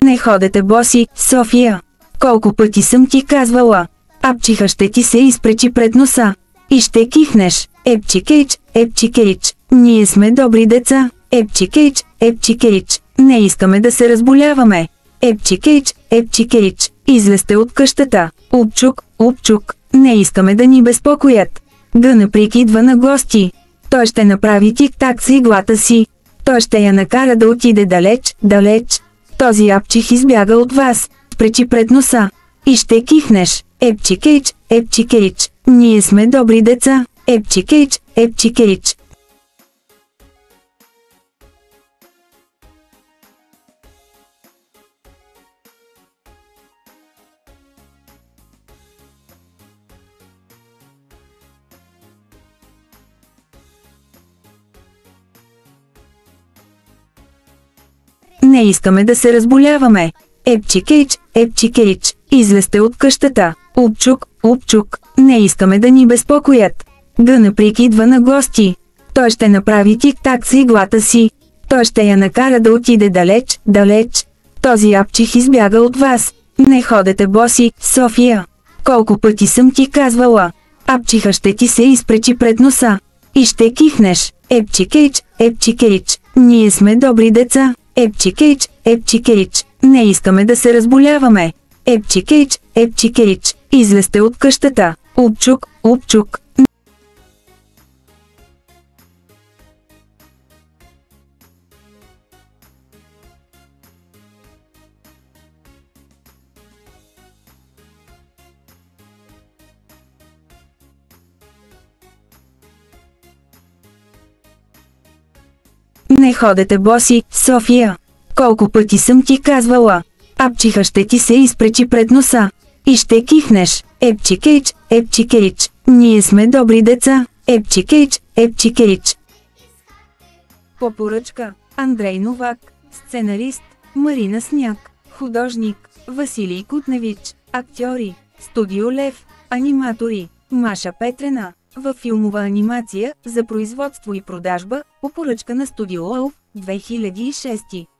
Не ходете боси, София. Колко пъти съм ти казвала. Апчиха ще ти се изпречи пред носа. И ще кихнеш. Епчикейч, епчикейч. Ние сме добри деца. Епчикейч, епчикейч. Не искаме да се разболяваме. Епчикейч, епчикейч. Излезте от къщата. Упчук, упчук. Не искаме да ни безпокоят. Гънаприк идва на гости. Той ще направи тик-так с иглата си. Той ще я накара да отиде далеч, далеч. Този апчих избяга от вас. Пречи пред носа. И ще кихнеш. Епчикейч, епчикейч. Ние сме добри деца. Епчикейч, епчикейч. Не искаме да се разболяваме. Епчикейч, епчикейч. Излезте от къщата. Упчук, упчук. Не искаме да ни безпокоят. Гънаприк идва на гости. Той ще направи тик-так с иглата си. Той ще я накара да отиде далеч, далеч. Този апчих избяга от вас. Не ходете боси, София. Колко пъти съм ти казвала. Апчиха ще ти се изпречи пред носа. И ще кихнеш. Епчикейч, епчикейч. Ние сме добри деца. Епчикейч, епчикейч. Не искаме да се разболяваме. Епчикейч, епчикейч. Излезте от къщата. Упчук, упчук. Не ходете боси, София. Колко пъти съм ти казвала. Апчиха ще ти се изпречи пред носа. И ще кихнеш. Епчикейч, епчикейч. Ние сме добри деца. Епчикейч, епчикейч. По поръчка Андрей Новак. Сценарист Марина Сняг. Художник Василий Кутневич. Актьори Студио Лев. Аниматори Маша Петрена. Във филмова анимация за производство и продажба по поръчка на Студио Лъв 2006.